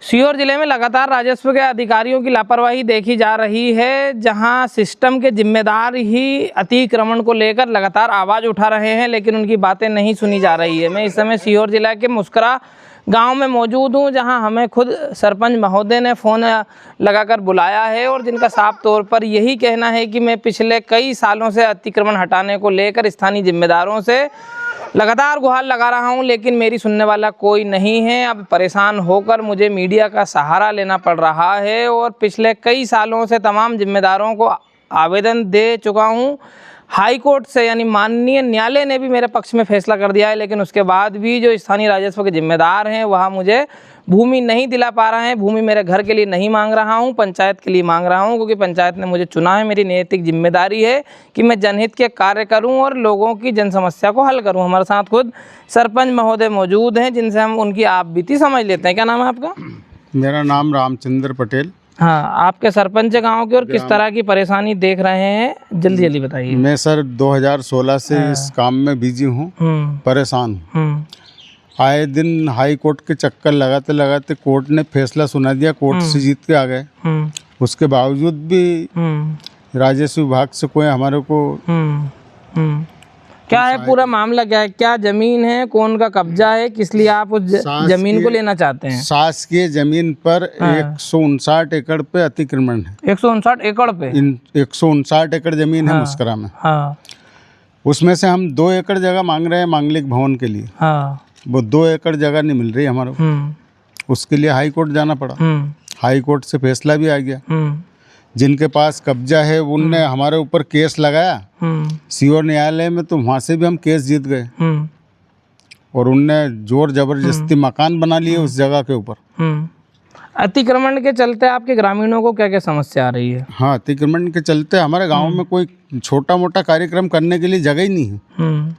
सीहोर जिले में लगातार राजस्व के अधिकारियों की लापरवाही देखी जा रही है, जहां सिस्टम के जिम्मेदार ही अतिक्रमण को लेकर लगातार आवाज़ उठा रहे हैं, लेकिन उनकी बातें नहीं सुनी जा रही है। मैं इस समय सीहोर जिला के मुस्करा गांव में मौजूद हूं, जहां हमें खुद सरपंच महोदय ने फ़ोन लगाकर बुलाया है और जिनका साफ तौर पर यही कहना है कि मैं पिछले कई सालों से अतिक्रमण हटाने को लेकर स्थानीय जिम्मेदारों से लगातार गुहार लगा रहा हूं, लेकिन मेरी सुनने वाला कोई नहीं है। अब परेशान होकर मुझे मीडिया का सहारा लेना पड़ रहा है और पिछले कई सालों से तमाम जिम्मेदारों को आवेदन दे चुका हूं। हाई कोर्ट से यानी माननीय न्यायालय ने भी मेरे पक्ष में फैसला कर दिया है, लेकिन उसके बाद भी जो स्थानीय राजस्व के जिम्मेदार हैं वह मुझे भूमि नहीं दिला पा रहे हैं। भूमि मेरे घर के लिए नहीं मांग रहा हूं, पंचायत के लिए मांग रहा हूं, क्योंकि पंचायत ने मुझे चुना है। मेरी नैतिक जिम्मेदारी है कि मैं जनहित के कार्य करूं और लोगों की जन समस्या को हल करूं। हमारे साथ खुद सरपंच महोदय मौजूद हैं, जिनसे हम उनकी आप बीती समझ लेते हैं। क्या नाम है आपका? मेरा नाम रामचंद्र पटेल। हाँ, आपके सरपंच गाँव के और किस तरह की परेशानी देख रहे हैं, जल्दी जल्दी बताइए। मैं सर 2016 से इस काम में बिजी हूँ, परेशान हूँ। आए दिन हाई कोर्ट के चक्कर लगाते लगाते कोर्ट ने फैसला सुना दिया, कोर्ट से जीत के आ गए। उसके बावजूद भी राजस्व विभाग से कोई हमारे को क्या है पूरा मामला, क्या है, क्या जमीन है, कौन का कब्जा है, किस लिए आप उस जमीन को लेना चाहते हैं? शासकीय जमीन पर 159 एकड़ पे अतिक्रमण है। 159 एकड़ पे 159 एकड़ जमीन है मुस्करा में। उसमें से हम 2 एकड़ जगह मांग रहे हैं मांगलिक भवन के लिए। वो 2 एकड़ जगह नहीं मिल रही हमारे को। उसके लिए हाई कोर्ट जाना पड़ा। हाई कोर्ट से फैसला भी आ गया। जिनके पास कब्जा है उनने हमारे ऊपर केस लगाया सीहोर न्यायालय में, तो वहाँ से भी हम केस जीत गए और उनने जोर जबरदस्ती मकान बना लिए उस जगह के ऊपर। अतिक्रमण के चलते आपके ग्रामीणों को क्या क्या समस्या आ रही है? हाँ, अतिक्रमण के चलते हमारे गांव में कोई छोटा मोटा कार्यक्रम करने के लिए जगह ही नहीं है।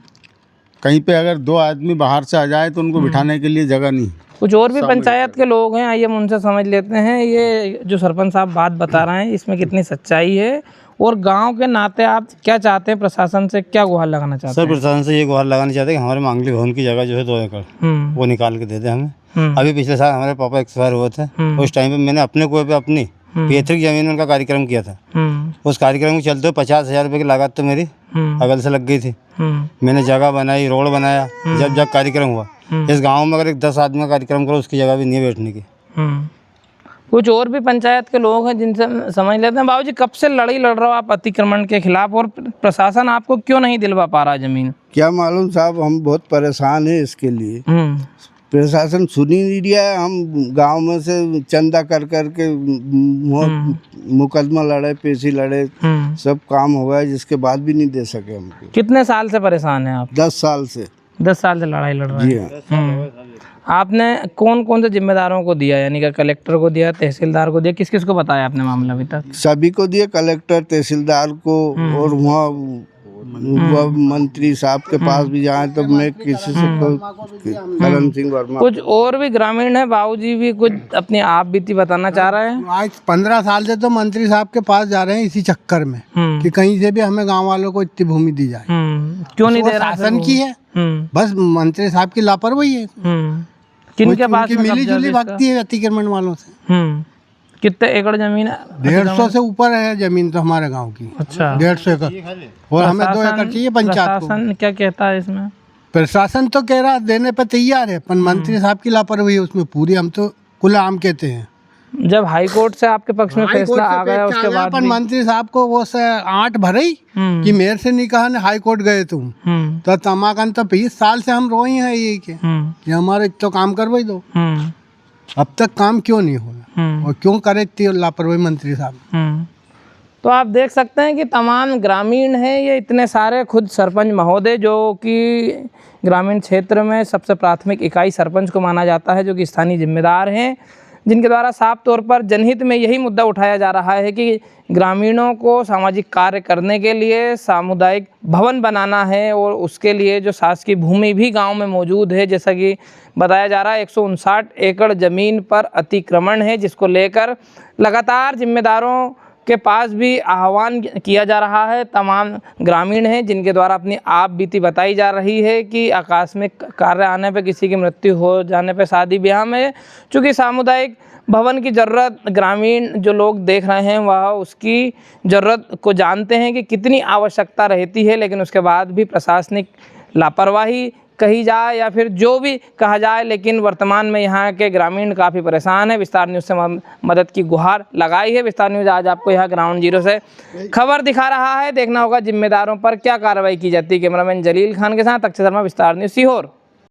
कहीं पे अगर 2 आदमी बाहर से आ जाए तो उनको बिठाने के लिए जगह नहीं। कुछ और भी पंचायत के लोग हैं, आइए हम उनसे समझ लेते हैं ये जो सरपंच साहब बात बता रहे हैं इसमें कितनी सच्चाई है, और गांव के नाते आप क्या चाहते हैं, प्रशासन से क्या गुहार लगाना चाहते हैं? सर, प्रशासन से ये गुहार लगाना चाहते हैं कि हमारे मांगलिक भवन की जगह जो है 2 एकड़ वो निकाल के दे दे हमें। अभी पिछले साल हमारे पापा एक्सपायर हुए थे, उस टाइम पे मैंने अपने कुएं पे अपनी पैतृक जमीन में उनका कार्यक्रम किया था। उस कार्यक्रम के चलते 50,000 रुपये की लागत तो मेरी अगल से लग गई थी। मैंने जगह बनाई, रोड बनाया, जब कार्यक्रम हुआ। इस गांव में अगर एक 10 आदमी का कार्यक्रम करो उसकी जगह भी नहीं है बैठने की। कुछ और भी पंचायत के लोग हैं जिनसे समझ लेते हैं। बाबूजी, कब से लड़ाई लड़ रहे हो आप अतिक्रमण के खिलाफ, और प्रशासन आपको क्यों नहीं दिलवा पा रहा जमीन? क्या मालूम साहब, हम बहुत परेशान हैं इसके लिए। प्रशासन सुन ही नहीं रहा है। हम गांव में से चंदा कर के मुकदमा लड़े, पेशी लड़े, सब काम हो गया, जिसके बाद भी नहीं दे सके हमको। कितने साल से परेशान हैं आप? 10 साल से। 10 साल से लड़ाई लड़ रहे हैं। जी हाँ। आपने कौन कौन से जिम्मेदारों को दिया, यानी कि कलेक्टर को दिया, तहसीलदार को दिया, किस किस को बताया आपने मामला अभी तक? सभी को दिए, कलेक्टर, तहसीलदार को, और वहाँ मंत्री साहब के पास भी जाए तो मैं किसी से करण सिंह वर्मा। कुछ और भी ग्रामीण है, बाबूजी भी कुछ अपनी आप बीती बताना चाह रहे हैं। आज 15 साल से तो मंत्री साहब के पास जा रहे हैं इसी चक्कर में कि कहीं से भी हमें गांव वालों को इतनी भूमि दी जाए। क्यों नहीं दे रहा? शासन की है, बस मंत्री साहब की लापरवाही है। किनके पास मिली जुली भक्ति है अतिक्रमण वालों से। कितने एकड़ जमीन है? 150 से ऊपर है जमीन तो हमारे गांव की। अच्छा, 150 एकड़, और हमें 2 एकड़ चाहिए पंचायत को। प्रशासन क्या कहता है इसमें? प्रशासन तो कह रहा देने पर तैयार है, पर मंत्री साहब की लापरवाही है उसमें पूरी। हम तो खुलेआम कहते हैं। जब हाई कोर्ट से आपके पक्ष में फैसला आ गया उसके बाद पर मंत्री साहब को वो 8 भरे कि मेयर से नहीं कहा, हाई कोर्ट गए तुम तो तमाकन तो 20 साल से हम रोए हैं ये कि हमारे तो काम करवाई दो। अब तक काम क्यों नहीं हुआ और क्यों करे इतनी लापरवाही मंत्री साहब? तो आप देख सकते हैं कि तमाम ग्रामीण हैं ये, इतने सारे खुद सरपंच महोदय जो कि ग्रामीण क्षेत्र में सबसे प्राथमिक इकाई सरपंच को माना जाता है, जो कि स्थानीय जिम्मेदार हैं, जिनके द्वारा साफ तौर पर जनहित में यही मुद्दा उठाया जा रहा है कि ग्रामीणों को सामाजिक कार्य करने के लिए सामुदायिक भवन बनाना है, और उसके लिए जो शासकीय भूमि भी गांव में मौजूद है, जैसा कि बताया जा रहा है 159 एकड़ ज़मीन पर अतिक्रमण है, जिसको लेकर लगातार जिम्मेदारों के पास भी आह्वान किया जा रहा है। तमाम ग्रामीण हैं जिनके द्वारा अपनी आप बीती बताई जा रही है कि आकस्मिक कार्य आने पर, किसी की मृत्यु हो जाने पर, शादी ब्याह में, चूँकि सामुदायिक भवन की ज़रूरत ग्रामीण जो लोग देख रहे हैं वह उसकी ज़रूरत को जानते हैं कि कितनी आवश्यकता रहती है, लेकिन उसके बाद भी प्रशासनिक लापरवाही कही जाए या फिर जो भी कहा जाए, लेकिन वर्तमान में यहाँ के ग्रामीण काफ़ी परेशान है। विस्तार न्यूज़ से मदद की गुहार लगाई है। विस्तार न्यूज़ आज आपको यहाँ ग्राउंड जीरो से खबर दिखा रहा है। देखना होगा जिम्मेदारों पर क्या कार्रवाई की जाती है। कैमरामैन जलील खान के साथ अक्षय शर्मा, विस्तार न्यूज़ सीहोर।